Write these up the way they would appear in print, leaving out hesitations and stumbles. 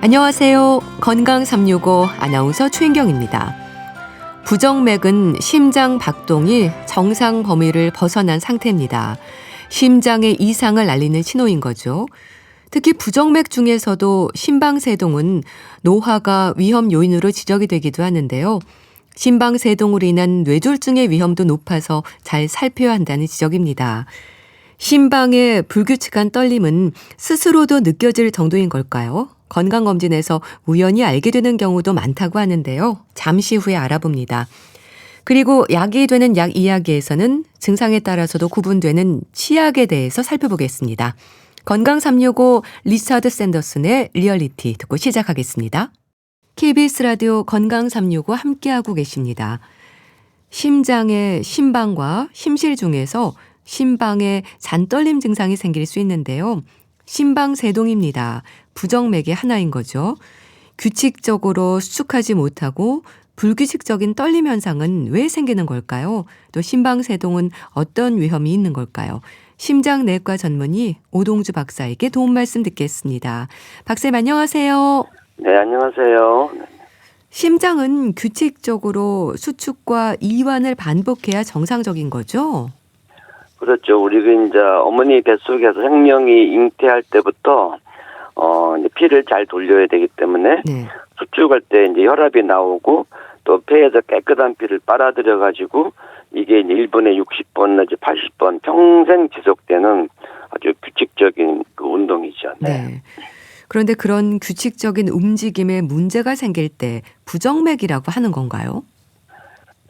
안녕하세요. 건강 365 아나운서 최인경입니다. 부정맥은 심장 박동이 정상 범위를 벗어난 상태입니다. 심장의 이상을 알리는 신호인 거죠. 특히 부정맥 중에서도 심방세동은 노화가 위험 요인으로 지적이 되기도 하는데요. 심방세동으로 인한 뇌졸중의 위험도 높아서 잘 살펴야 한다는 지적입니다. 심방의 불규칙한 떨림은 스스로도 느껴질 정도인 걸까요? 건강검진에서 우연히 알게 되는 경우도 많다고 하는데요. 잠시 후에 알아봅니다. 그리고 약이 되는 약 이야기에서는 증상에 따라서도 구분되는 치약에 대해서 살펴보겠습니다. 건강 365 리차드 샌더슨의 리얼리티 듣고 시작하겠습니다. KBS 라디오 건강 365 함께하고 계십니다. 심장의 심방과 심실 중에서 심방에 잔떨림 증상이 생길 수 있는데요. 심방세동입니다. 부정맥의 하나인 거죠. 규칙적으로 수축하지 못하고 불규칙적인 떨림 현상은 왜 생기는 걸까요? 또 심방세동은 어떤 위험이 있는 걸까요? 심장내과 전문의 오동주 박사에게 도움 말씀 듣겠습니다. 박사님 안녕하세요. 네, 안녕하세요. 심장은 규칙적으로 수축과 이완을 반복해야 정상적인 거죠? 그렇죠. 우리가 이제 어머니 뱃속에서 생명이 잉태할 때부터 이제 피를 잘 돌려야 되기 때문에 네. 수축할 때 이제 혈압이 나오고 또 폐에서 깨끗한 피를 빨아들여 가지고 이게 이제 1분에 60번 내지 80번 평생 지속되는 아주 규칙적인 그 운동이죠. 네. 그런데 그런 규칙적인 움직임에 문제가 생길 때 부정맥이라고 하는 건가요?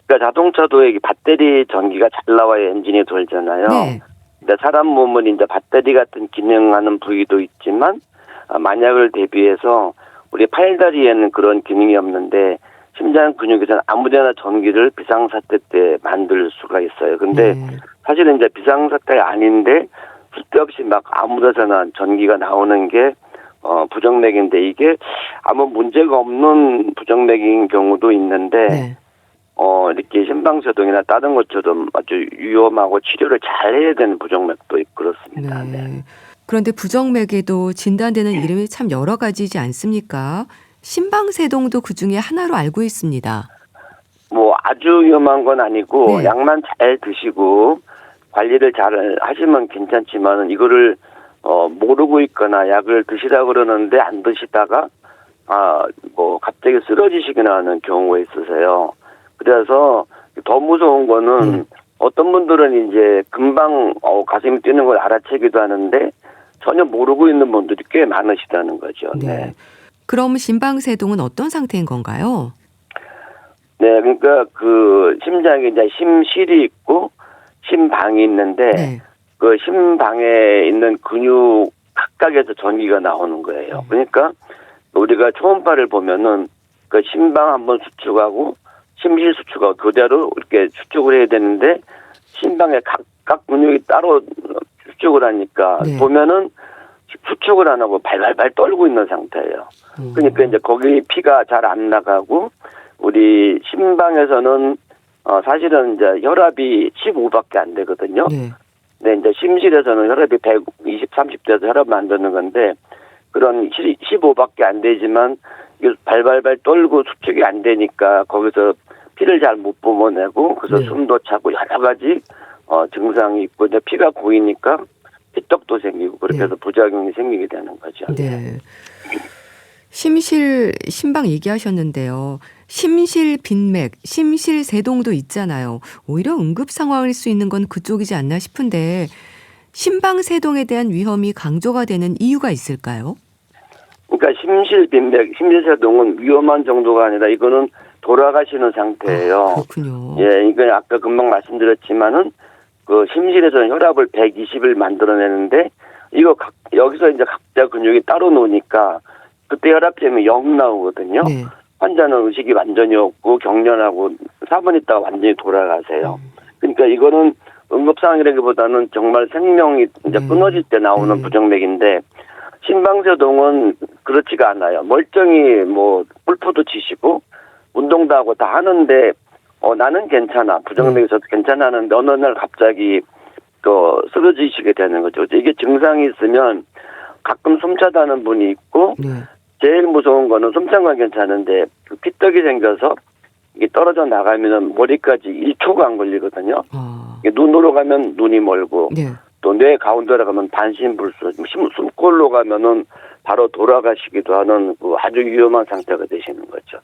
그러니까 자동차도 이게 배터리 전기가 잘 나와야 엔진이 돌잖아요. 네. 근데 사람 몸은 이제 배터리 같은 기능하는 부위도 있지만 만약을 대비해서 우리 팔다리에는 그런 기능이 없는데 심장 근육에서는 아무데나 전기를 비상사태 때 만들 수가 있어요. 근데 사실은 이제 비상사태 아닌데 쓸데없이 막 아무데서나 전기가 나오는 게 부정맥인데 이게 아무 문제가 없는 부정맥인 경우도 있는데 네. 이렇게 심방세동이나 다른 것처럼 아주 위험하고 치료를 잘 해야 되는 부정맥도 있고 그렇습니다. 네. 네. 그런데 부정맥에도 진단되는 이름이 참 여러 가지지 않습니까? 심방세동도 그중에 하나로 알고 있습니다. 뭐 아주 위험한 건 아니고 네. 약만 잘 드시고 관리를 잘 하시면 괜찮지만 이거를 모르고 있거나 약을 드시라 그러는데 안 드시다가 뭐 갑자기 쓰러지시거나 하는 경우가 있으세요. 그래서 더 무서운 거는 어떤 분들은 이제 금방 가슴이 뛰는 걸 알아채기도 하는데 전혀 모르고 있는 분들이 꽤 많으시다는 거죠. 네. 네. 그럼 심방세동은 어떤 상태인 건가요? 네, 그러니까 그 심장에 이제 심실이 있고 심방이 있는데 네. 그 심방에 있는 근육 각각에서 전기가 나오는 거예요. 그러니까 우리가 초음파를 보면은 그 심방 한번 수축하고 심실 수축하고 그대로 이렇게 수축을 해야 되는데 심방에 각각 근육이 따로 수축을 하니까 네. 보면은 수축을 안 하고 발발발 떨고 있는 상태예요. 그러니까 이제 거기 피가 잘 안 나가고 우리 심방에서는 사실은 이제 혈압이 15밖에 안 되거든요. 네. 근데 이제 심실에서는 혈압이 120, 30대에서 혈압 만드는 건데 그런 15밖에 안 되지만 이게 발발발 떨고 수축이 안 되니까 거기서 피를 잘 못 뿜어내고 그래서 네. 숨도 차고 여러 가지 증상이 있고 이제 피가 고이니까 피떡도 생기고 그렇게 해서 부작용이 생기게 되는 거죠. 네. 심방 얘기하셨는데요. 심실 빈맥, 심실 세동도 있잖아요. 오히려 응급 상황일 수 있는 건 그쪽이지 않나 싶은데 심방 세동에 대한 위험이 강조가 되는 이유가 있을까요? 그러니까 심실 빈맥, 심실 세동은 위험한 정도가 아니라 이거는 돌아가시는 상태예요. 그렇군요. 예, 이거 아까 금방 말씀드렸지만은 그 심실에서는 혈압을 120을 만들어내는데 이거 여기서 이제 각자 근육이 따로 노니까 그때 혈압점이 0 나오거든요. 네. 환자는 의식이 완전히 없고 경련하고 4분 있다가 완전히 돌아가세요. 그러니까 이거는 응급 상황이라기보다는 정말 생명이 이제 끊어질 때 나오는 부정맥인데 심방세동은 그렇지가 않아요. 멀쩡히 뭐 골프도 치시고 운동도 하고 다 하는데 나는 괜찮아. 부정맥에서도 괜찮아 하는데 어느 날 갑자기 또 쓰러지시게 되는 거죠. 이게 증상이 있으면 가끔 숨차다는 분이 있고 네. 제일 무서운 거는 숨찬 괜찮은데 그 피떡이 생겨서 이게 떨어져 나가면은 머리까지 1초가 안 걸리거든요. 이게 눈으로 가면 눈이 멀고 네. 또 뇌 가운데로 가면 반신불수, 숨골로 가면은 바로 돌아가시기도 하는 그 아주 위험한 상태가 되시는 거죠.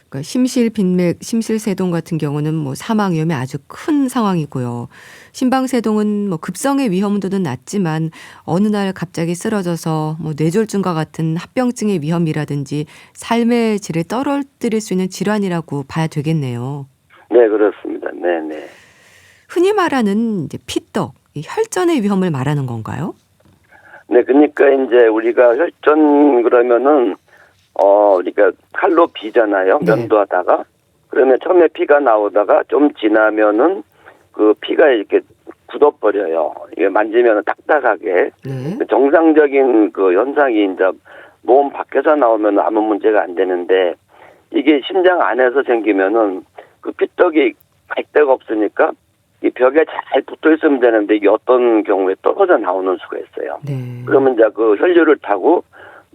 그러니까 심실빈맥, 심실세동 같은 경우는 뭐 사망 위험이 아주 큰 상황이고요. 심방세동은 뭐 급성의 위험도는 낮지만 어느 날 갑자기 쓰러져서 뭐 뇌졸중과 같은 합병증의 위험이라든지 삶의 질을 떨어뜨릴 수 있는 질환이라고 봐야 되겠네요. 네, 그렇습니다. 네네. 흔히 말하는 이제 피떡, 이 혈전의 위험을 말하는 건가요? 네, 그러니까 이제 우리가 혈전 그러면은 우리가 칼로 비잖아요. 네. 면도하다가. 그러면 처음에 피가 나오다가 좀 지나면은 그 피가 이렇게 굳어버려요. 이게 만지면 딱딱하게. 네. 정상적인 그 현상이 이제 몸 밖에서 나오면 아무 문제가 안 되는데 이게 심장 안에서 생기면은 그 피떡이 갈 데가 없으니까 이 벽에 잘 붙어 있으면 되는데 이게 어떤 경우에 떨어져 나오는 수가 있어요. 네. 그러면 이제 그 혈류를 타고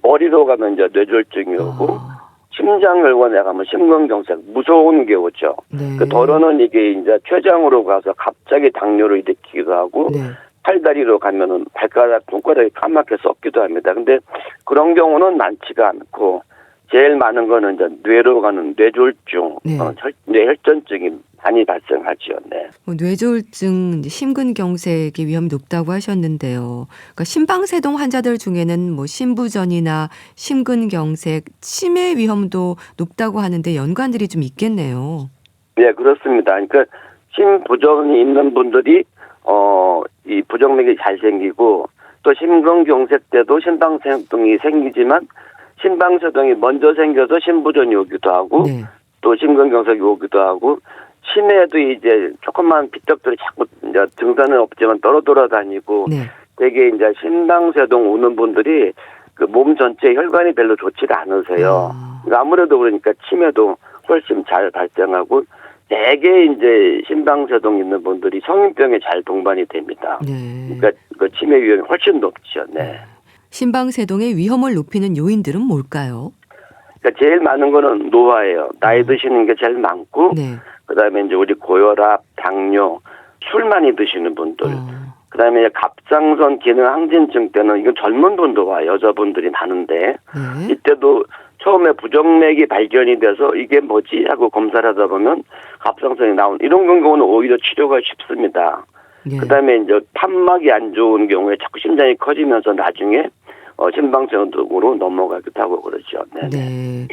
머리로 가면 이제 뇌졸중이 오고 아, 심장혈관에 가면 심근경색 무서운 게 오죠. 네. 그 더러는 이게 이제 췌장으로 가서 갑자기 당뇨를 일으키기도 하고 네. 팔다리로 가면은 발가락, 손가락이 까맣게 썩기도 합니다. 근데 그런 경우는 많지가 않고 제일 많은 거는 이제 뇌로 가는 뇌졸중, 네. 뇌혈전증이 많이 발생하죠. 네. 뭐 뇌졸중, 이제 심근경색의 위험이 높다고 하셨는데요. 그러니까 심방세동 환자들 중에는 뭐 심부전이나 심근경색, 치매 위험도 높다고 하는데 연관들이 좀 있겠네요. 네, 그렇습니다. 그러니까 심부전이 있는 분들이 이 부정맥이 잘 생기고 또 심근경색 때도 심방세동이 생기지만 심방세동이 먼저 생겨서 심부전이 오기도 하고 네. 또 심근경색이 오기도 하고 치매도 이제 조그만 피떡들이 자꾸 이제 증상은 없지만 돌아다니고 네. 되게 이제 심방세동 오는 분들이 그 몸 전체 혈관이 별로 좋지가 않으세요. 아. 그러니까 아무래도 그러니까 치매도 훨씬 잘 발생하고 대개 이제 심방세동 있는 분들이 성인병에 잘 동반이 됩니다. 네. 그러니까 그 치매 위험이 훨씬 높죠. 네. 심방세동의 위험을 높이는 요인들은 뭘까요? 그러니까 제일 많은 거는 노화예요. 나이 드시는 게 제일 많고 네. 그다음에 이제 우리 고혈압, 당뇨, 술 많이 드시는 분들. 그다음에 갑상선 기능 항진증 때는 이건 젊은 분도 와 여자분들이 많은데 네. 이때도 처음에 부정맥이 발견이 돼서 이게 뭐지 하고 검사를 하다 보면 갑상선이 나온 이런 경우는 오히려 치료가 쉽습니다. 네. 그다음에 이제 판막이 안 좋은 경우에 자꾸 심장이 커지면서 나중에 심방세동으로 넘어가기도 하고 그러죠. 네. 네.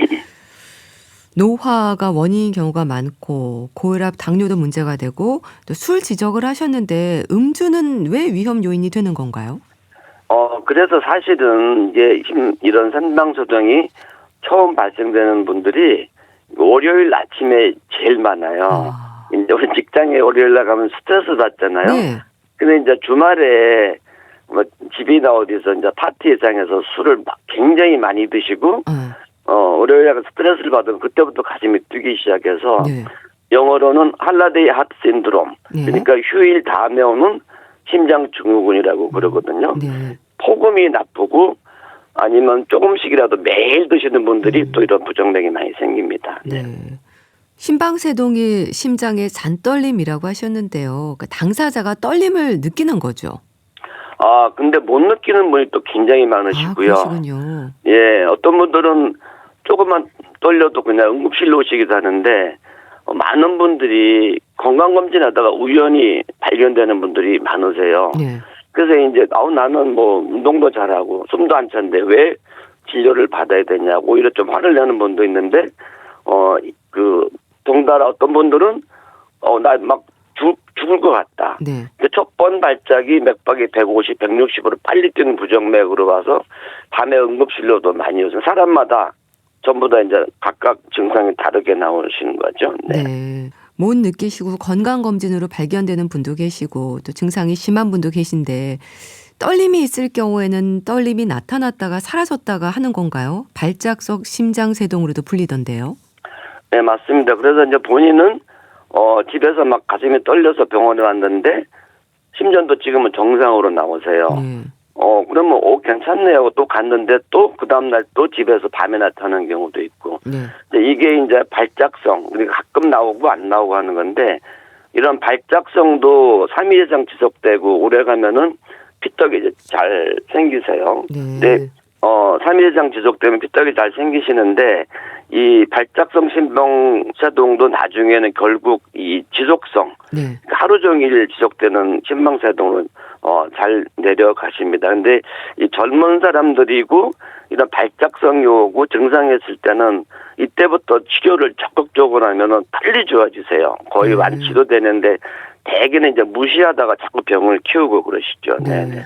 노화가 원인인 경우가 많고 고혈압, 당뇨도 문제가 되고 또 술 지적을 하셨는데 음주는 왜 위험 요인이 되는 건가요? 그래서 사실은 이게 이런 심방세동이 처음 발생되는 분들이 월요일 아침에 제일 많아요. 이제 우리 직장에 월요일 나가면 스트레스 받잖아요. 네. 근데 이제 주말에 뭐 집이나 어디서 이제 파티장에서 술을 막 굉장히 많이 드시고 월요일에 스트레스를 받으면 그때부터 가슴이 뛰기 시작해서 네. 영어로는 할라데이 하트 신드롬. 네. 그러니까 휴일 다음에 오는 심장 증후군이라고 그러거든요. 네. 폭음이 나쁘고 아니면 조금씩이라도 매일 드시는 분들이 또 이런 부정맥이 많이 생깁니다. 네. 심방세동이 심장의 잔떨림이라고 하셨는데요. 그러니까 당사자가 떨림을 느끼는 거죠. 근데 못 느끼는 분이 또 굉장히 많으시고요. 그러시군요. 예, 어떤 분들은 조금만 떨려도 그냥 응급실로 오시기도 하는데 많은 분들이 건강검진하다가 우연히 발견되는 분들이 많으세요. 네. 그래서 이제 나는 뭐 운동도 잘하고 숨도 안 차는데 왜 진료를 받아야 되냐고 오히려 좀 화를 내는 분도 있는데 그 동달아 어떤 분들은 나 막 죽을 것 같다. 네. 첫 번 발작이 맥박이 150, 160으로 빨리 뛰는 부정맥으로 와서 밤에 응급실로도 많이 오죠. 사람마다 전부 다 이제 각각 증상이 다르게 나오시는 거죠. 네. 네. 못 느끼시고 건강검진으로 발견되는 분도 계시고 또 증상이 심한 분도 계신데 떨림이 있을 경우에는 떨림이 나타났다가 사라졌다가 하는 건가요? 발작성 심장세동으로도 불리던데요. 네, 맞습니다. 그래서 이제 본인은 집에서 막 가슴이 떨려서 병원에 왔는데 심전도 지금은 정상으로 나오세요. 네. 그러면 괜찮네요. 또 갔는데 또 그 다음날 또 집에서 밤에 나타나는 경우도 있고. 네. 근데 이게 이제 발작성, 우리가 가끔 나오고 안 나오고 하는 건데, 이런 발작성도 3일 이상 지속되고 오래 가면은 피떡이 이제 잘 생기세요. 네. 근데 3일 이상 지속되면 피떡이 잘 생기시는데, 이 발작성 심방세동도 나중에는 결국 이 지속성, 네. 하루 종일 지속되는 심방세동은 잘 내려가십니다. 근데 이 젊은 사람들이고 이런 발작성이 오고 증상이 있을 때는 이때부터 치료를 적극적으로 하면은 빨리 좋아지세요. 거의 완치도 되는데 대개는 이제 무시하다가 자꾸 병을 키우고 그러시죠. 네.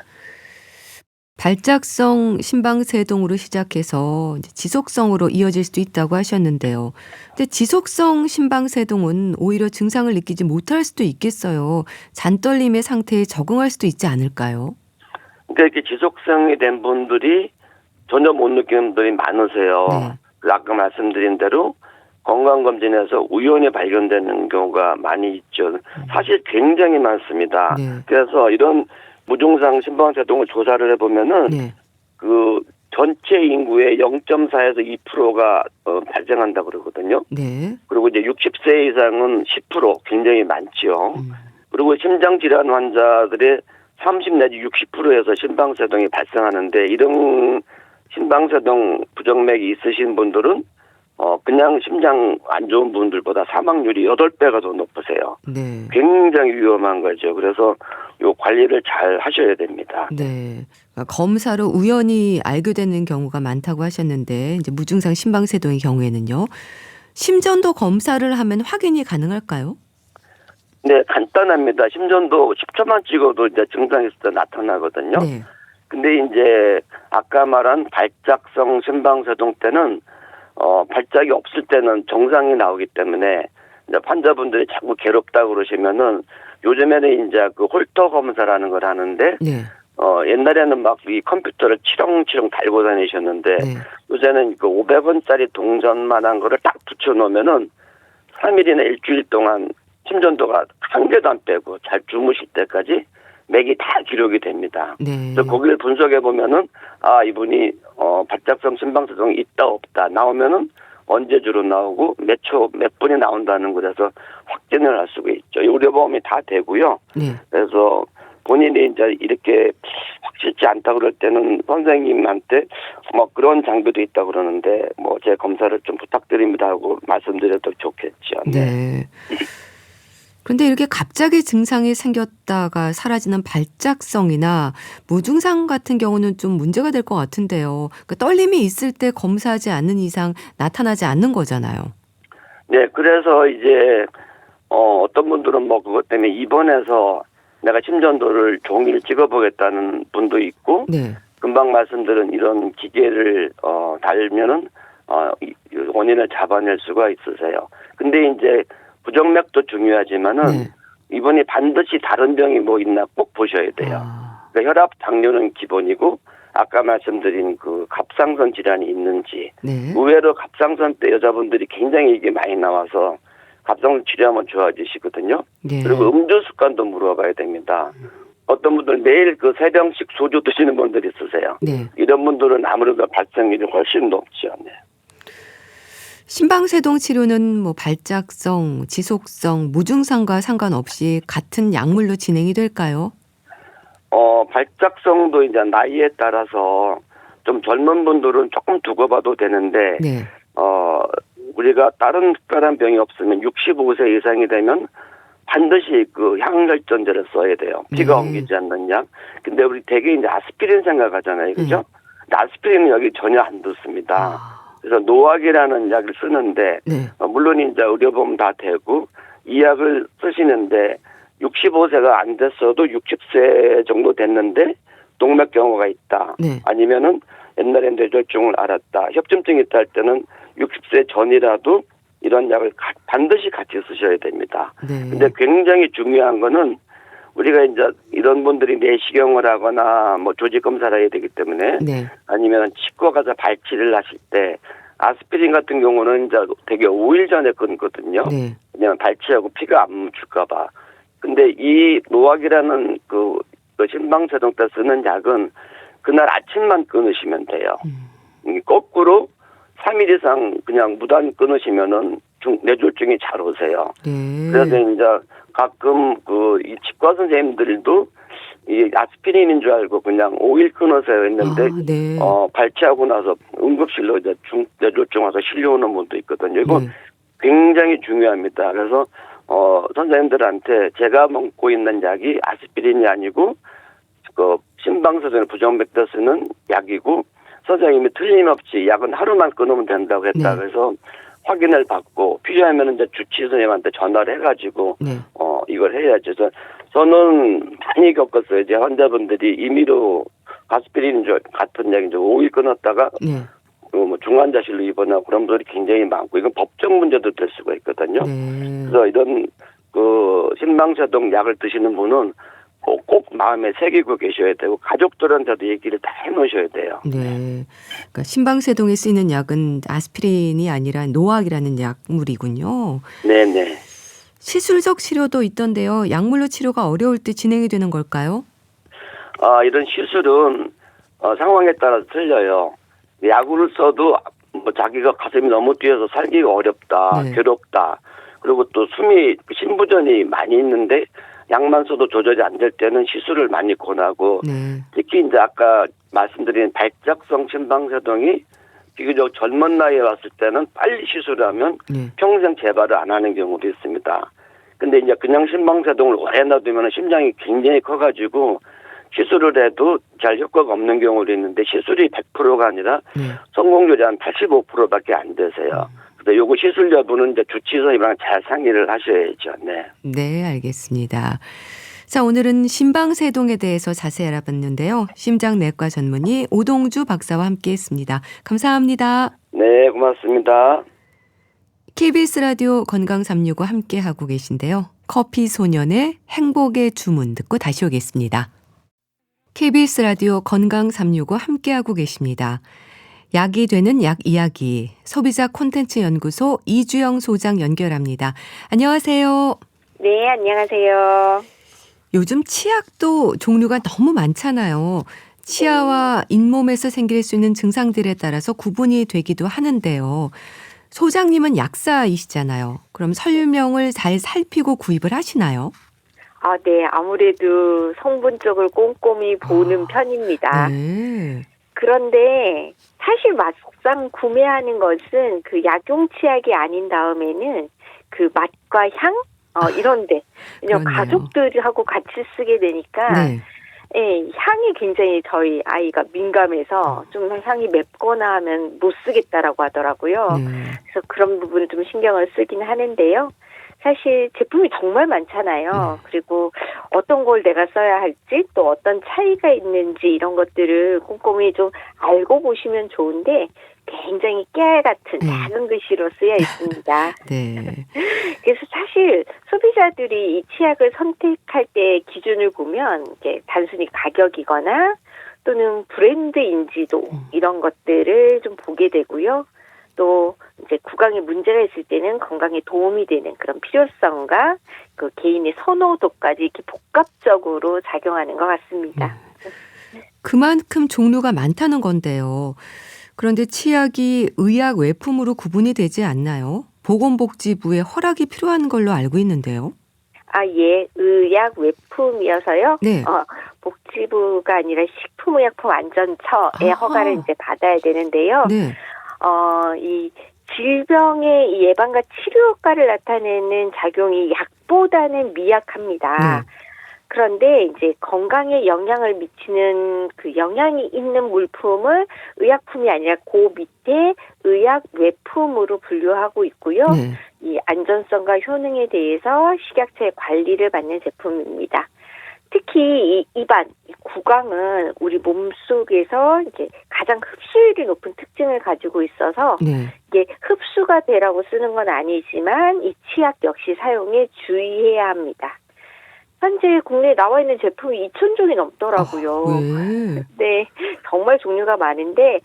발작성 심방세동으로 시작해서 이제 지속성으로 이어질 수도 있다고 하셨는데요. 근데 지속성 심방세동은 오히려 증상을 느끼지 못할 수도 있겠어요. 잔떨림의 상태에 적응할 수도 있지 않을까요? 그러니까 이렇게 지속성이 된 분들이 전혀 못 느끼는 분들이 많으세요. 네. 아까 말씀드린 대로 건강검진에서 우연히 발견되는 경우가 많이 있죠. 사실 굉장히 많습니다. 네. 그래서 이런 무증상 심방세동을 조사를 해보면은 네. 그 전체 인구의 0.4에서 2%가 발생한다 그러거든요. 네. 그리고 이제 60세 이상은 10% 굉장히 많지요. 그리고 심장 질환 환자들의 30 내지 60%에서 심방세동이 발생하는데 이런 심방세동 부정맥이 있으신 분들은 그냥 심장 안 좋은 분들보다 사망률이 8배가 더 높으세요. 네. 굉장히 위험한 거죠. 그래서 요 관리를 잘 하셔야 됩니다. 네. 그러니까 검사로 우연히 알게 되는 경우가 많다고 하셨는데 이제 무증상 심방세동의 경우에는요. 심전도 검사를 하면 확인이 가능할까요? 네, 간단합니다. 심전도 10초만 찍어도 이제 증상이 있을 때 나타나거든요. 네. 근데 이제 아까 말한 발작성 심방세동 때는 발작이 없을 때는 정상이 나오기 때문에 이제 환자분들이 자꾸 괴롭다 그러시면은 요즘에는 이제 그 홀터 검사라는 걸 하는데 네. 옛날에는 막 이 컴퓨터를 치렁치렁 달고 다니셨는데 네. 요새는 그 500원짜리 동전만한 거를 딱 붙여 놓으면은 3일이나 일주일 동안 심전도가 한 개도 안 빼고 잘 주무실 때까지 맥이 다 기록이 됩니다. 네. 그래서 거기를 분석해 보면은 이분이 발작성 심방세동이 있다 없다 나오면은 언제 주로 나오고 몇 분이 나온다는 거라서 확진을 할 수가 있죠. 의료보험이 다 되고요. 네. 그래서 본인이 이제 이렇게 확실치 않다 그럴 때는 선생님한테 뭐 그런 장비도 있다 그러는데 뭐 제 검사를 좀 부탁드립니다 하고 말씀드려도 좋겠죠. 네. 그런데 이렇게 갑자기 증상이 생겼다가 사라지는 발작성이나 무증상 같은 경우는 좀 문제가 될 것 같은데요. 그러니까 떨림이 있을 때 검사하지 않는 이상 나타나지 않는 거잖아요. 네, 그래서 이제 어떤 분들은 뭐 그것 때문에 입원해서 내가 심전도를 종일 찍어보겠다는 분도 있고, 네. 금방 말씀드린 이런 기계를 달면은 원인을 잡아낼 수가 있으세요. 근데 이제 부정맥도 중요하지만은 네. 이분이 반드시 다른 병이 뭐 있나 꼭 보셔야 돼요. 그러니까 혈압, 당뇨는 기본이고 아까 말씀드린 그 갑상선 질환이 있는지. 네. 의외로 갑상선 때 여자분들이 굉장히 이게 많이 나와서 갑상선 치료하면 좋아지시거든요. 네. 그리고 음주 습관도 물어봐야 됩니다. 어떤 분들 매일 그 3병씩 소주 드시는 분들이 있으세요. 네. 이런 분들은 아무래도 발생률이 훨씬 높죠. 네. 심방세동 치료는 뭐 발작성, 지속성, 무증상과 상관없이 같은 약물로 진행이 될까요? 발작성도 이제 나이에 따라서 좀 젊은 분들은 조금 두고 봐도 되는데, 네. 우리가 다른 특별한 병이 없으면 65세 이상이 되면 반드시 그 항혈전제를 써야 돼요. 피가 네. 옮기지 않는 약. 근데 우리 대개 이제 아스피린 생각하잖아요. 그죠? 근데 아스피린은 여기 전혀 안 듣습니다. 그래서 노악이라는 약을 쓰는데, 네. 물론 이제 의료보험 다 되고, 이 약을 쓰시는데, 65세가 안 됐어도 60세 정도 됐는데, 동맥 경화가 있다. 네. 아니면은 옛날에 뇌졸중을 앓았다. 협심증이 있다 할 때는 60세 전이라도 이런 약을 반드시 같이 쓰셔야 됩니다. 네. 근데 굉장히 중요한 거는 우리가 이제 이런 분들이 내시경을 하거나 뭐 조직 검사를 해야 되기 때문에 네. 아니면 치과 가서 발치를 하실 때 아스피린 같은 경우는 이제 되게 5일 전에 끊거든요. 네. 왜냐면 발치하고 피가 안 묻힐까 봐. 근데 이 노악이라는 그 심방세동 때 쓰는 약은 그날 아침만 끊으시면 돼요. 거꾸로 3일 이상 그냥 무단 끊으시면은 뇌졸중이 잘 오세요. 네. 그래서 이제 가끔 이 치과 선생님들도 이 아스피린인 줄 알고 그냥 5일 끊으세요 했는데 네. 발치하고 나서 응급실로 이제 뇌졸중 와서 실려오는 분도 있거든요. 이건 네. 굉장히 중요합니다. 그래서 선생님들한테 제가 먹고 있는 약이 아스피린이 아니고 그 심방사정에 부정맥도 쓰는 약이고 선생님이 틀림없이 약은 하루만 끊으면 된다고 했다. 네. 그래서 확인을 받고 필요하면 이제 주치의 선생님한테 전화를 해가지고 네. 이걸 해야죠. 그래서 저는 많이 겪었어요. 이제 환자분들이 임의로 아스피린 같은 약이 이제 5일 끊었다가 네. 뭐 중환자실로 입원하고 그런 분들이 굉장히 많고 이건 법적 문제도 될 수가 있거든요. 네. 그래서 이런 심방사동 약을 드시는 분은 꼭 마음에 새기고 계셔야 되고 가족들한테도 얘기를 다 해놓으셔야 돼요. 네. 그러니까 심방세동에 쓰이는 약은 아스피린이 아니라 노악이라는 약물이군요. 네네. 시술적 치료도 있던데요. 약물로 치료가 어려울 때 진행이 되는 걸까요? 이런 시술은 상황에 따라서 틀려요. 약을 써도 뭐 자기가 가슴이 너무 뛰어서 살기가 어렵다, 네. 괴롭다. 그리고 또 숨이 신부전이 많이 있는데 약만 써도 조절이 안 될 때는 시술을 많이 권하고 네. 특히 이제 아까 말씀드린 발작성 심방세동이 비교적 젊은 나이에 왔을 때는 빨리 시술하면 네. 평생 재발을 안 하는 경우도 있습니다. 근데 이제 그냥 심방세동을 오래 놔두면 심장이 굉장히 커가지고 시술을 해도 잘 효과가 없는 경우도 있는데 시술이 100%가 아니라 네. 성공률이 한 85%밖에 안 되세요. 근데 요거 시술 여부는 이제 주치의사님이랑 잘 상의를 하셔야죠. 네. 네, 알겠습니다. 자, 오늘은 심방세동에 대해서 자세히 알아봤는데요. 심장내과 전문의 오동주 박사와 함께했습니다. 감사합니다. 네, 고맙습니다. KBS 라디오 건강 365 함께하고 계신데요. 커피 소년의 행복의 주문 듣고 다시 오겠습니다. KBS 라디오 건강 365 함께하고 계십니다. 약이 되는 약 이야기 소비자 콘텐츠 연구소 이주영 소장 연결합니다. 안녕하세요. 네, 안녕하세요. 요즘 치약도 종류가 너무 많잖아요. 치아와 잇몸에서 생길 수 있는 증상들에 따라서 구분이 되기도 하는데요. 소장님은 약사이시잖아요. 그럼 설명을 잘 살피고 구입을 하시나요? 네, 아무래도 성분 쪽을 꼼꼼히 보는 편입니다. 네. 그런데 사실 막상 구매하는 것은 그 약용 치약이 아닌 다음에는 그 맛과 향? 이런데. 왜냐면 그러네요. 가족들하고 같이 쓰게 되니까 네. 예, 향이 굉장히 저희 아이가 민감해서 좀 향이 맵거나 하면 못 쓰겠다라고 하더라고요. 네. 그래서 그런 부분을 좀 신경을 쓰긴 하는데요. 사실 제품이 정말 많잖아요. 그리고 어떤 걸 내가 써야 할지 또 어떤 차이가 있는지 이런 것들을 꼼꼼히 좀 알고 보시면 좋은데 굉장히 깨알 같은 작은 글씨로 쓰여 있습니다. 네. 그래서 사실 소비자들이 이 치약을 선택할 때 기준을 보면 이게 단순히 가격이거나 또는 브랜드 인지도 이런 것들을 좀 보게 되고요. 또 이제 구강에 문제가 있을 때는 건강에 도움이 되는 그런 필요성과 그 개인의 선호도까지 이렇게 복합적으로 작용하는 것 같습니다. 그만큼 종류가 많다는 건데요. 그런데 치약이 의약 외품으로 구분이 되지 않나요? 보건복지부의 허락이 필요한 걸로 알고 있는데요. 예, 의약 외품이어서요. 네. 복지부가 아니라 식품의약품안전처의 허가를 이제 받아야 되는데요. 네. 이 질병의 예방과 치료 효과를 나타내는 작용이 약보다는 미약합니다. 네. 그런데 이제 건강에 영향을 미치는 그 영향이 있는 물품을 의약품이 아니라 그 밑에 의약 외품으로 분류하고 있고요. 네. 이 안전성과 효능에 대해서 식약처의 관리를 받는 제품입니다. 특히 이 입안, 이 구강은 우리 몸속에서 이제 가장 흡수율이 높은 특징을 가지고 있어서 네. 이게 흡수가 되라고 쓰는 건 아니지만 이 치약 역시 사용에 주의해야 합니다. 현재 국내에 나와 있는 제품이 2,000종이 넘더라고요. 왜? 네, 정말 종류가 많은데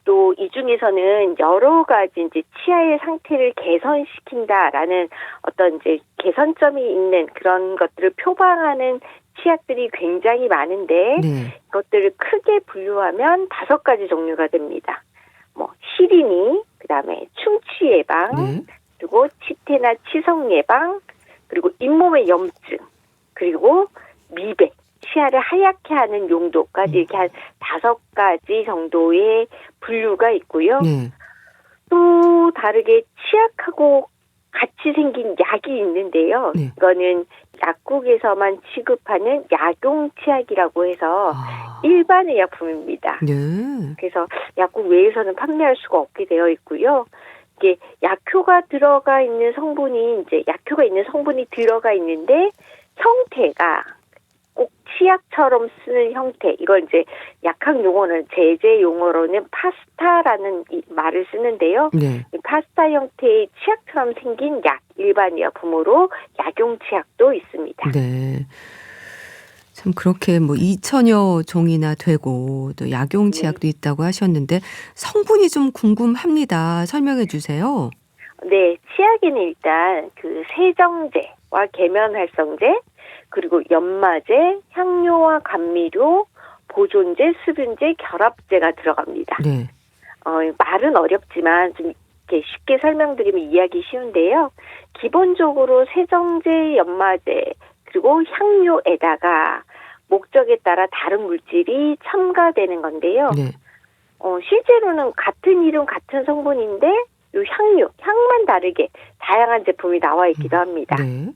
또 이 중에서는 여러 가지 이제 치아의 상태를 개선시킨다라는 어떤 이제 개선점이 있는 그런 것들을 표방하는 치약들이 굉장히 많은데 네. 이것들을 크게 분류하면 5가지 종류가 됩니다. 뭐 시린이, 그다음에 충치 예방, 네. 그리고 치태나 치석 예방, 그리고 잇몸의 염증, 그리고 미백, 치아를 하얗게 하는 용도까지 이렇게 한 5가지 정도의 분류가 있고요. 네. 또 다르게 치약하고 같이 생긴 약이 있는데요. 네. 이거는 약국에서만 취급하는 약용 치약이라고 해서 아. 일반의 약품입니다. 네. 그래서 약국 외에서는 판매할 수가 없게 되어 있고요. 이게 약효가 들어가 있는 성분이 이제 약효가 있는 성분이 들어가 있는데 형태가 꼭 치약처럼 쓰는 형태. 이걸 이제 약학 용어는 제제 용어로는 파스타라는 이 말을 쓰는데요. 네. 이 파스타 형태의 치약처럼 생긴 약, 일반 약품으로 약용 치약도 있습니다. 네. 참 그렇게 뭐 2천여 종이나 되고 또 약용 치약도 있다고 하셨는데 성분이 좀 궁금합니다. 설명해 주세요. 네, 치약에는 일단 그 세정제와 계면활성제, 그리고 연마제, 향료와 감미료, 보존제, 수분제, 결합제가 들어갑니다. 네. 말은 어렵지만 좀 이렇게 쉽게 설명드리면 이해하기 쉬운데요. 기본적으로 세정제, 연마제, 그리고 향료에다가 목적에 따라 다른 물질이 첨가되는 건데요. 네. 실제로는 같은 이름, 같은 성분인데 요 향만 다르게 다양한 제품이 나와 있기도 합니다. 네.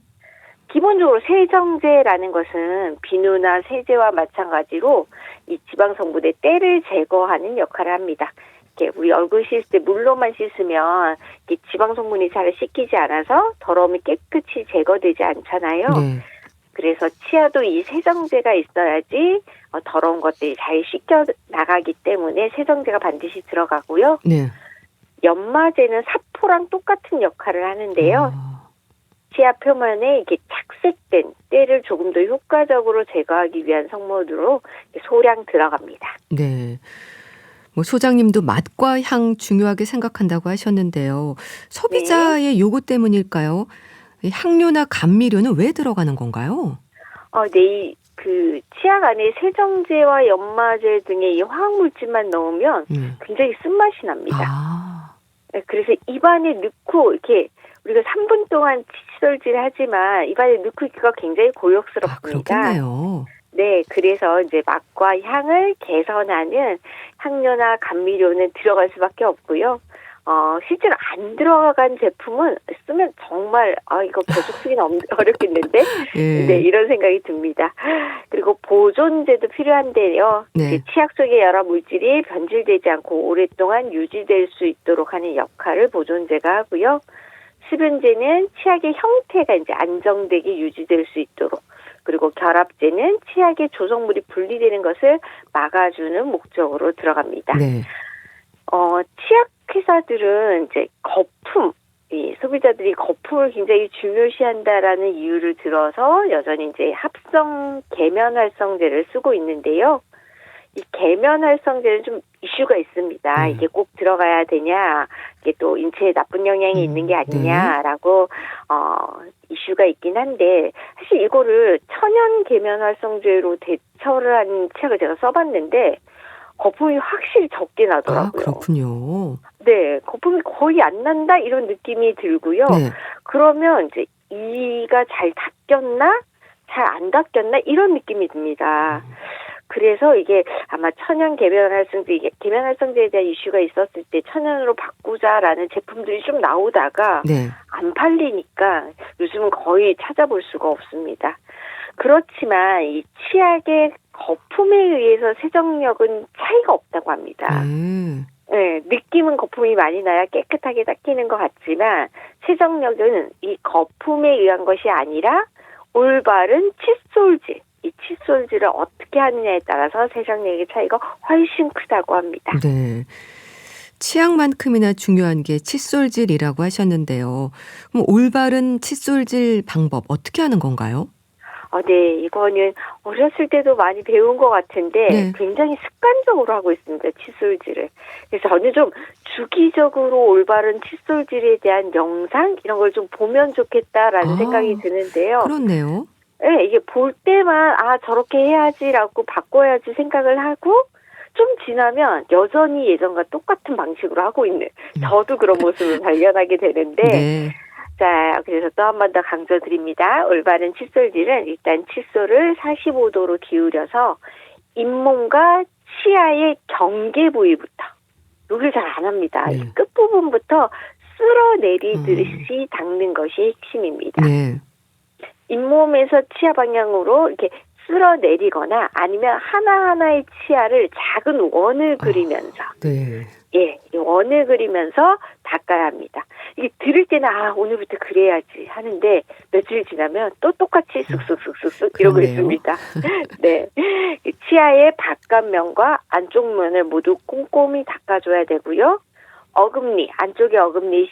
기본적으로 세정제라는 것은 비누나 세제와 마찬가지로 이 지방 성분의 때를 제거하는 역할을 합니다. 이렇게 우리 얼굴 씻을 때 물로만 씻으면 이렇게 지방 성분이 잘 씻기지 않아서 더러움이 깨끗이 제거되지 않잖아요. 네. 그래서 치아도 이 세정제가 있어야지 더러운 것들이 잘 씻겨 나가기 때문에 세정제가 반드시 들어가고요. 네. 연마제는 사포랑 똑같은 역할을 하는데요. 아. 치아 표면에 이렇게 착색된 때를 조금 더 효과적으로 제거하기 위한 성분으로 소량 들어갑니다. 네. 뭐 소장님도 맛과 향 중요하게 생각한다고 하셨는데요. 소비자의 요구 때문일까요? 이 향료나 감미료는 왜 들어가는 건가요? 네, 그 치약 안에 세정제와 연마제 등의 이 화학물질만 넣으면 굉장히 쓴맛이 납니다. 아. 네, 그래서 입안에 넣고 이렇게 우리가 3분 동안 칫솔질 하지만 입안에 넣고 있기가 굉장히 고역스럽습니다. 그렇겠네요. 네, 그래서 이제 맛과 향을 개선하는 향료나 감미료는 들어갈 수밖에 없고요. 실제로 안 들어간 제품은 쓰면 정말 이거 계속 쓰기는 어렵겠는데 예. 네, 이런 생각이 듭니다. 그리고 보존제도 필요한데요. 네. 이제 치약 속의 여러 물질이 변질되지 않고 오랫동안 유지될 수 있도록 하는 역할을 보존제가 하고요. 수분제는 치약의 형태가 이제 안정되게 유지될 수 있도록, 그리고 결합제는 치약의 조성물이 분리되는 것을 막아주는 목적으로 들어갑니다. 네. 치약 회사들은 이제 거품, 이 소비자들이 거품을 굉장히 중요시한다라는 이유를 들어서 여전히 이제 합성 계면활성제를 쓰고 있는데요. 이 계면활성제는 좀 이슈가 있습니다. 이게 꼭 들어가야 되냐, 이게 또 인체에 나쁜 영향이 있는 게 아니냐라고 이슈가 있긴 한데, 사실 이거를 천연 계면활성제로 대처를 한 치약을 제가 써봤는데 거품이 확실히 적게 나더라고요. 아, 그렇군요. 네, 거품이 거의 안 난다 이런 느낌이 들고요. 네. 그러면 이제 이가 잘 닦였나, 잘 안 닦였나 이런 느낌이 듭니다. 그래서 이게 아마 천연 계면활성제에 대한 이슈가 있었을 때 천연으로 바꾸자라는 제품들이 좀 나오다가 네. 안 팔리니까 요즘은 거의 찾아볼 수가 없습니다. 그렇지만 이 치약의 거품에 의해서 세정력은 차이가 없다고 합니다. 네, 느낌은 거품이 많이 나야 깨끗하게 닦이는 것 같지만 세정력은 이 거품에 의한 것이 아니라 올바른 칫솔질, 이 칫솔질을 어떻게 하느냐에 따라서 세정력의 차이가 훨씬 크다고 합니다. 네. 치약만큼이나 중요한 게 칫솔질이라고 하셨는데요. 그럼 올바른 칫솔질 방법 어떻게 하는 건가요? 네, 이거는 어렸을 때도 많이 배운 것 같은데 네. 굉장히 습관적으로 하고 있습니다, 칫솔질을. 그래서 저는 좀 주기적으로 올바른 칫솔질에 대한 영상 이런 걸 좀 보면 좋겠다라는 생각이 드는데요. 그렇네요. 네, 이게 볼 때만 저렇게 해야지라고 바꿔야지 생각을 하고 좀 지나면 여전히 예전과 똑같은 방식으로 하고 있는 저도 그런 모습을 발견하게 되는데 네. 자, 그래서 또 한 번 더 강조드립니다. 올바른 칫솔질은 일단 칫솔을 45도로 기울여서 잇몸과 치아의 경계 부위부터 여기를 잘 안 합니다. 네. 이 끝부분부터 쓸어내리듯이 닦는 것이 핵심입니다. 네. 잇몸에서 치아 방향으로 이렇게 쓸어내리거나 아니면 하나하나의 치아를 작은 원을 그리면서 네. 이 원을 그리면서 닦아야 합니다. 이게 들을 때는 오늘부터 그래야지 하는데 며칠 지나면 또 똑같이 쓱쓱쓱쓱쓱 이러고 그렇네요. 있습니다. 네, 이 치아의 바깥면과 안쪽 면을 모두 꼼꼼히 닦아줘야 되고요. 어금니, 안쪽에 어금니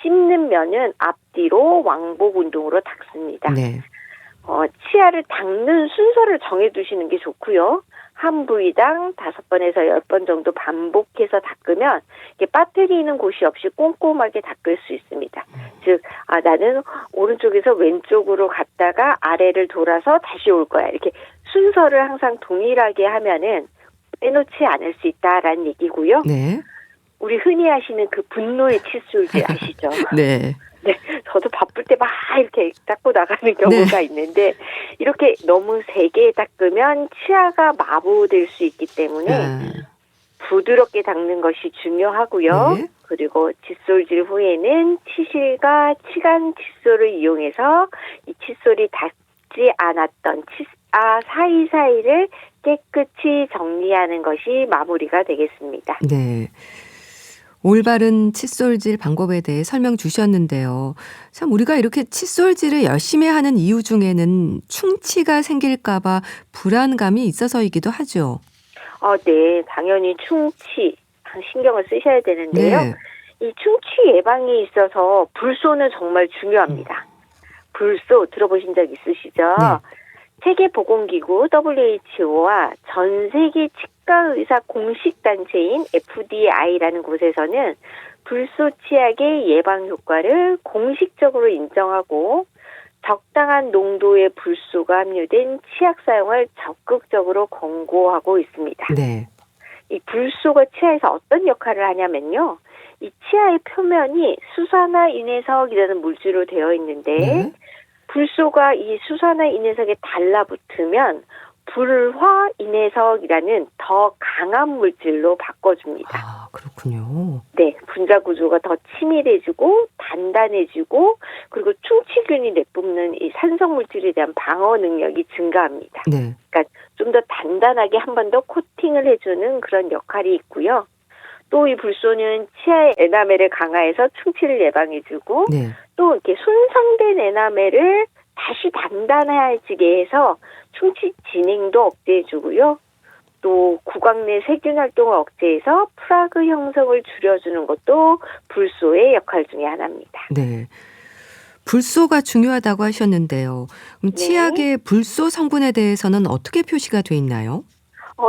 씹는 면은 앞뒤로 왕복 운동으로 닦습니다. 네. 치아를 닦는 순서를 정해두시는 게 좋고요. 한 부위당 5번에서 10번 정도 반복해서 닦으면 이게 빠뜨리는 곳이 없이 꼼꼼하게 닦을 수 있습니다. 즉, 나는 오른쪽에서 왼쪽으로 갔다가 아래를 돌아서 다시 올 거야. 이렇게 순서를 항상 동일하게 하면은 빼놓지 않을 수 있다라는 얘기고요. 네. 우리 흔히 하시는 그 분노의 칫솔질 아시죠? 네. 네, 저도 바쁠 때 막 이렇게 닦고 나가는 경우가 있는데 이렇게 너무 세게 닦으면 치아가 마모될 수 있기 때문에 부드럽게 닦는 것이 중요하고요. 네. 그리고 칫솔질 후에는 치실과 치간 칫솔을 이용해서 이 칫솔이 닿지 않았던 치아 사이사이를 깨끗이 정리하는 것이 마무리가 되겠습니다. 네. 올바른 칫솔질 방법에 대해 설명 주셨는데요. 참 우리가 이렇게 칫솔질을 열심히 하는 이유 중에는 충치가 생길까 봐 불안감이 있어서이기도 하죠. 네. 당연히 충치 신경을 쓰셔야 되는데요. 네. 이 충치 예방에 있어서 불소는 정말 중요합니다. 불소 들어보신 적 있으시죠? 네. 세계보건기구 WHO와 전 세계 치과의사 공식단체인 FDA라는 곳에서는 불소 치약의 예방 효과를 공식적으로 인정하고 적당한 농도의 불소가 함유된 치약 사용을 적극적으로 권고하고 있습니다. 네. 이 불소가 치아에서 어떤 역할을 하냐면요. 이 치아의 표면이 수산화 인해석이라는 물질로 되어 있는데 네. 불소가 이 수산화 인해석에 달라붙으면 불화 인해석이라는 더 강한 물질로 바꿔줍니다. 그렇군요. 네, 분자 구조가 더 치밀해지고 단단해지고 그리고 충치균이 내뿜는 이 산성 물질에 대한 방어 능력이 증가합니다. 네. 그러니까 좀 더 단단하게 한 번 더 코팅을 해주는 그런 역할이 있고요. 또 이 불소는 치아의 에나멜을 강화해서 충치를 예방해주고 네. 또 이렇게 손상된 에나멜을 다시 단단해지게 해서 충치 진행도 억제해주고요. 또 구강 내 세균 활동을 억제해서 프라그 형성을 줄여주는 것도 불소의 역할 중에 하나입니다. 네. 불소가 중요하다고 하셨는데요. 그럼 네. 치약의 불소 성분에 대해서는 어떻게 표시가 돼 있나요?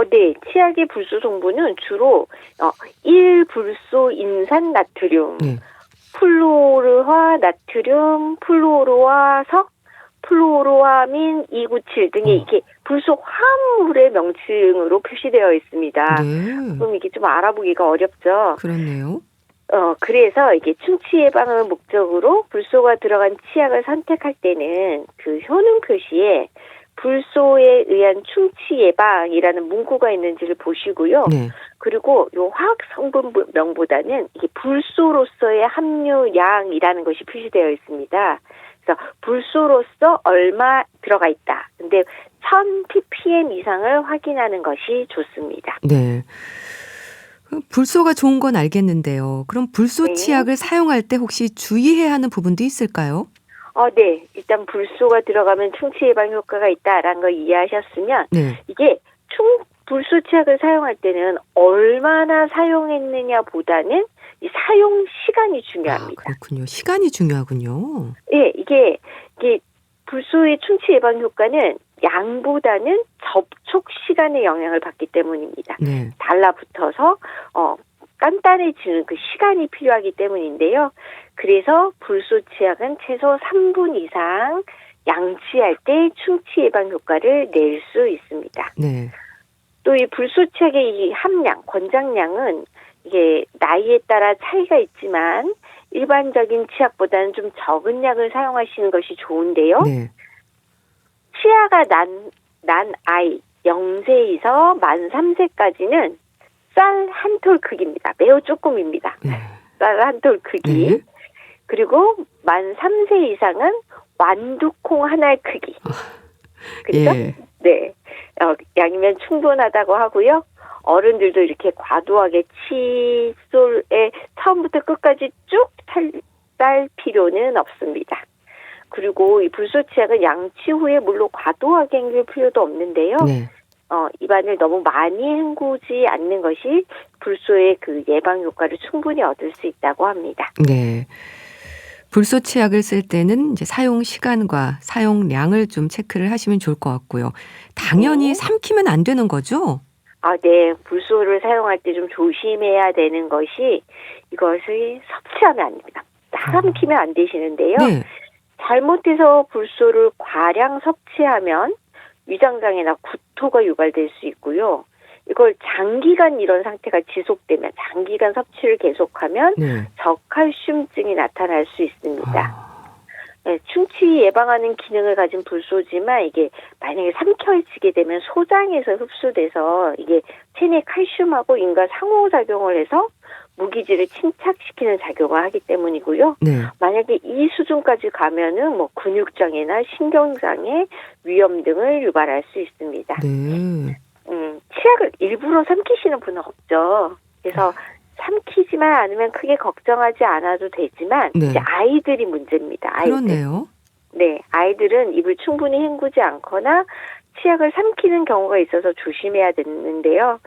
네. 치약의 불소 성분은 주로 1불소인산 나트륨, 네. 플루오르화 나트륨, 플루오르화석, 플루오르화민 297 등의 이렇게 불소 화합물의 명칭으로 표시되어 있습니다. 네. 그럼 이게 좀 알아보기가 어렵죠. 그렇네요. 그래서 이게 충치 예방을 목적으로 불소가 들어간 치약을 선택할 때는 그 효능 표시에 불소에 의한 충치 예방이라는 문구가 있는지를 보시고요. 네. 그리고 요 화학 성분명보다는 이게 불소로서의 함유량이라는 것이 표시되어 있습니다. 그래서 불소로서 얼마 들어가 있다. 근데 1000 ppm 이상을 확인하는 것이 좋습니다. 네. 불소가 좋은 건 알겠는데요. 그럼 불소 네. 치약을 사용할 때 혹시 주의해야 하는 부분도 있을까요? 네. 일단 불소가 들어가면 충치 예방 효과가 있다라는 걸 이해하셨으면 네. 이게 불소 치약을 사용할 때는 얼마나 사용했느냐 보다는 이 사용 시간이 중요합니다. 그렇군요. 시간이 중요하군요. 예, 이게 불소의 충치 예방 효과는 양보다는 접촉 시간에 영향을 받기 때문입니다. 네. 달라붙어서 단단해지는 그 시간이 필요하기 때문인데요. 그래서 불소 치약은 최소 3분 이상 양치할 때 충치 예방 효과를 낼 수 있습니다. 네. 또 이 불쏘치약의 이 함량, 권장량은 이게 나이에 따라 차이가 있지만 일반적인 치약보다는 좀 적은 약을 사용하시는 것이 좋은데요. 네. 치아가 난 아이 0세에서 만 3세까지는 쌀 한 톨 크기입니다. 매우 조금입니다. 네. 쌀 한 톨 크기. 네. 그리고 만 3세 이상은 완두콩 하나의 크기. 그래서 예. 네, 양이면 충분하다고 하고요. 어른들도 이렇게 과도하게 칫솔에 처음부터 끝까지 쭉 딸 필요는 없습니다. 그리고 이 불쏘치약은 양치 후에 물로 과도하게 헹굴 필요도 없는데요. 네. 입안을 너무 많이 헹구지 않는 것이 불쏘의 그 예방 효과를 충분히 얻을 수 있다고 합니다. 네. 불쏘치약을 쓸 때는 이제 사용 시간과 사용량을 좀 체크를 하시면 좋을 것 같고요. 당연히 네. 삼키면 안 되는 거죠? 네. 불쏘를 사용할 때 좀 조심해야 되는 것이 이것을 섭취하면 안 됩니다. 삼키면 안 되시는데요. 네. 잘못해서 불쏘를 과량 섭취하면 위장장애나 구토가 유발될 수 있고요. 이걸 장기간 이런 상태가 지속되면 장기간 섭취를 계속하면 네. 저칼슘증이 나타날 수 있습니다. 아, 네, 충치 예방하는 기능을 가진 불쏘지만 이게 만약에 삼켜지게 되면 소장에서 흡수돼서 이게 체내 칼슘하고 인과 상호작용을 해서 무기질을 침착시키는 작용을 하기 때문이고요. 네. 만약에 이 수준까지 가면은 뭐 근육장애나 신경장애 위험 등을 유발할 수 있습니다. 네. 치약을 일부러 삼키시는 분은 없죠. 그래서 삼키지만 않으면 크게 걱정하지 않아도 되지만 네. 이제 아이들이 문제입니다. 아이들. 그렇네요. 네, 아이들은 입을 충분히 헹구지 않거나 치약을 삼키는 경우가 있어서 조심해야 되는데요.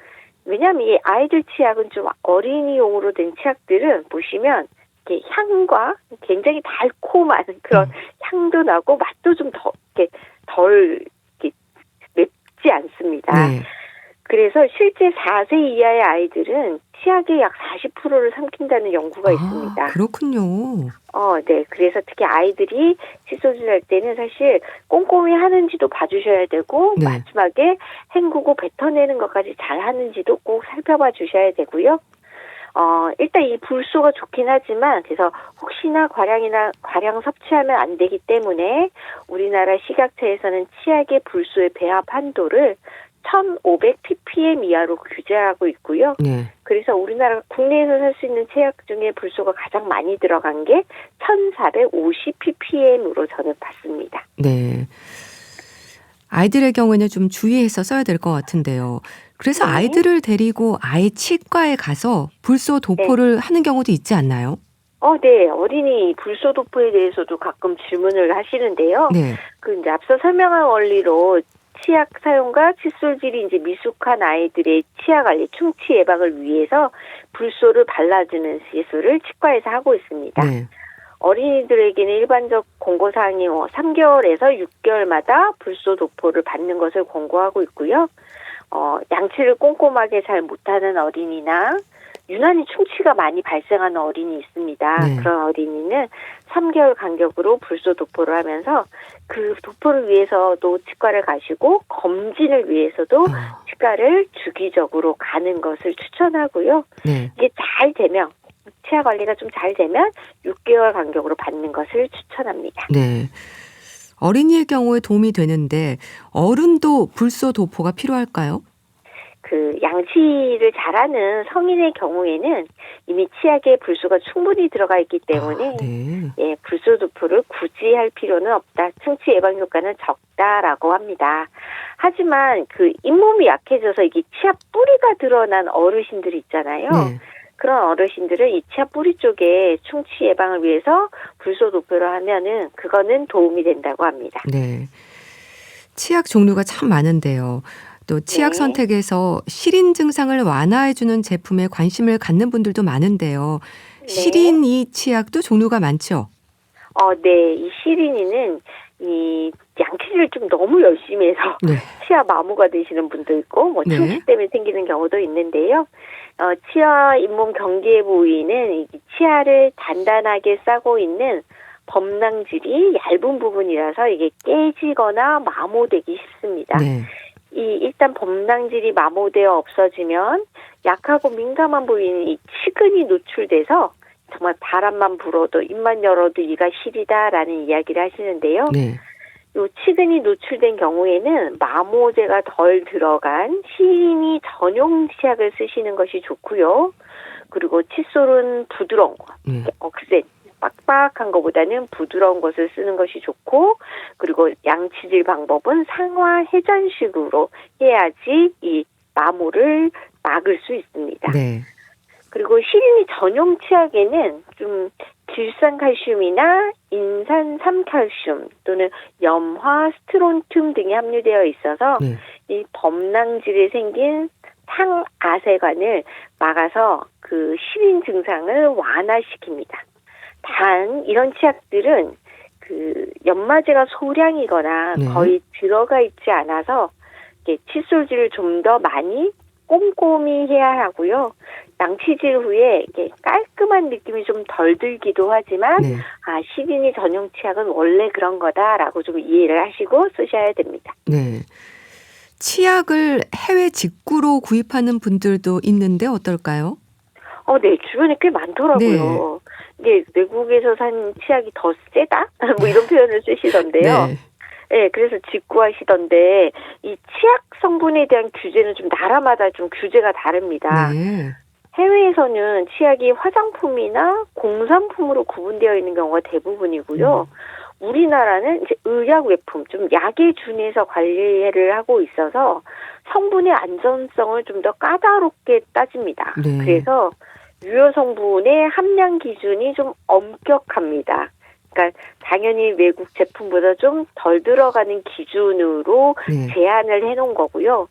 왜냐하면 이 아이들 치약은 좀 어린이용으로 된 치약들은 보시면 이렇게 향과 굉장히 달콤한 그런 향도 나고 맛도 좀 덜 맵지 않습니다. 네. 그래서 실제 4세 이하의 아이들은 치약의 약 40%를 삼킨다는 연구가 있습니다. 그렇군요. 네. 그래서 특히 아이들이 칫솔질 할 때는 사실 꼼꼼히 하는지도 봐주셔야 되고 네. 마지막에 헹구고 뱉어내는 것까지 잘 하는지도 꼭 살펴봐 주셔야 되고요. 일단 이 불쏘가 좋긴 하지만 그래서 혹시나 과량 섭취하면 안 되기 때문에 우리나라 식약처에서는 치약의 불쏘의 배합 한도를 1,500ppm 이하로 규제하고 있고요. 네. 그래서 우리나라 국내에서 살 수 있는 치약 중에 불쏘가 가장 많이 들어간 게 1,450ppm으로 저는 봤습니다. 네. 아이들의 경우에는 좀 주의해서 써야 될 것 같은데요. 그래서 네. 아이들을 데리고 아이 치과에 가서 불쏘 도포를 하는 경우도 있지 않나요? 네. 어린이 불쏘 도포에 대해서도 가끔 질문을 하시는데요. 네. 이제 앞서 설명한 원리로 치약 사용과 칫솔질이 이제 미숙한 아이들의 치아 관리, 충치 예방을 위해서 불쏘를 발라주는 시술을 치과에서 하고 있습니다. 네. 어린이들에게는 일반적 권고사항이 3개월에서 6개월마다 불쏘 도포를 받는 것을 권고하고 있고요. 양치를 꼼꼼하게 잘 못하는 어린이나 유난히 충치가 많이 발생하는 어린이 있습니다. 네. 그런 어린이는 3개월 간격으로 불쏘 도포를 하면서 그 도포를 위해서도 치과를 가시고 검진을 위해서도 치과를 주기적으로 가는 것을 추천하고요. 네. 이게 잘 되면 치아 관리가 좀 잘 되면 6개월 간격으로 받는 것을 추천합니다. 네. 어린이의 경우에 도움이 되는데 어른도 불쏘 도포가 필요할까요? 양치를 잘하는 성인의 경우에는 이미 치약에 불쏘가 충분히 들어가 있기 때문에 네. 불쏘 도포를 굳이 할 필요는 없다. 충치 예방 효과는 적다라고 합니다. 하지만 잇몸이 약해져서 이게 치아 뿌리가 드러난 어르신들 있잖아요. 네. 그런 어르신들은 이 치아 뿌리 쪽에 충치 예방을 위해서 불쏘 도포를 하면은 그거는 도움이 된다고 합니다. 네. 치약 종류가 참 많은데요. 또 치약 네. 선택에서 시린 증상을 완화해주는 제품에 관심을 갖는 분들도 많은데요. 네. 시린이 치약도 종류가 많죠? 네. 이 시린이는 이 양치를 좀 너무 열심히 해서 네. 치아 마모가 되시는 분도 있고 네. 충치 때문에 생기는 경우도 있는데요. 치아 잇몸 경계 부위는 이 치아를 단단하게 싸고 있는 범랑질이 얇은 부분이라서 이게 깨지거나 마모되기 쉽습니다. 네. 일단 범랑질이 마모되어 없어지면 약하고 민감한 부위는 이 치근이 노출돼서 정말 바람만 불어도 입만 열어도 이가 시리다라는 이야기를 하시는데요. 네. 요 치근이 노출된 경우에는 마모제가 덜 들어간 시린이 전용 치약을 쓰시는 것이 좋고요. 그리고 칫솔은 부드러운 거, 억센, 빡빡한 것보다는 부드러운 것을 쓰는 것이 좋고, 그리고 양치질 방법은 상하 회전식으로 해야지 이 마모를 막을 수 있습니다. 네. 그리고 시린이 전용 치약에는 좀 질산칼슘이나 인산3칼슘 또는 염화, 스트론튬 등이 함유되어 있어서 네. 이 범랑질에 생긴 상아세관을 막아서 그 시린 증상을 완화시킵니다. 단 이런 치약들은 그 연마제가 소량이거나 네. 거의 들어가 있지 않아서 칫솔질을 좀 더 많이 꼼꼼히 해야 하고요. 양치질 후에 이렇게 깔끔한 느낌이 좀 덜 들기도 하지만 네. 시린이 전용 치약은 원래 그런 거다라고 좀 이해를 하시고 쓰셔야 됩니다. 네. 치약을 해외 직구로 구입하는 분들도 있는데 어떨까요? 네, 주변에 꽤 많더라고요. 이게 외국에서 산 치약이 더 세다? 뭐 이런 표현을 쓰시던데요. 네. 네, 그래서 직구하시던데 이 치약 성분에 대한 규제는 좀 나라마다 좀 규제가 다릅니다. 네. 해외에서는 치약이 화장품이나 공산품으로 구분되어 있는 경우가 대부분이고요. 우리나라는 이제 의약외품, 좀 약에 준해서 관리를 하고 있어서 성분의 안전성을 좀 더 까다롭게 따집니다. 네. 그래서 유효 성분의 함량 기준이 좀 엄격합니다. 그러니까 당연히 외국 제품보다 좀 덜 들어가는 기준으로 제한을 해놓은 거고요.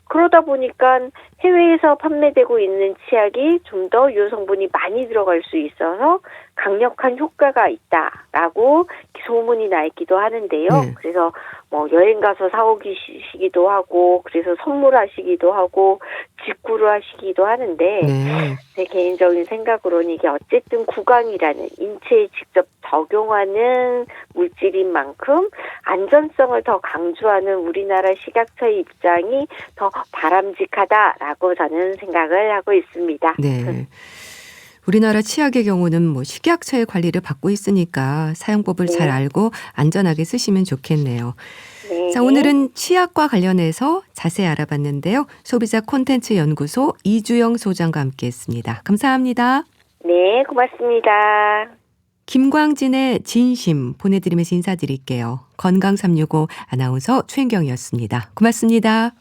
그러다 보니까 해외에서 판매되고 있는 치약이 좀 더 유효 성분이 많이 들어갈 수 있어서 강력한 효과가 있다라고 소문이 나 있기도 하는데요. 그래서 뭐 여행 가서 사오시기도 하고, 그래서 선물하시기도 하고, 직구를 하시기도 하는데, 제 개인적인 생각으로는 이게 어쨌든 구강이라는 인체에 직접 적용하는 물질인 만큼 안전성을 더 강조하는 우리나라 식약처의 입장이 더 바람직하다라고 저는 생각을 하고 있습니다. 네. 우리나라 치약의 경우는 뭐 식약처의 관리를 받고 있으니까 사용법을 잘 알고 안전하게 쓰시면 좋겠네요. 네. 자, 오늘은 치약과 관련해서 자세히 알아봤는데요. 소비자 콘텐츠 연구소 이주영 소장과 함께했습니다. 감사합니다. 네, 고맙습니다. 김광진의 진심 보내드리면서 인사드릴게요. 건강365 아나운서 최인경이었습니다. 고맙습니다.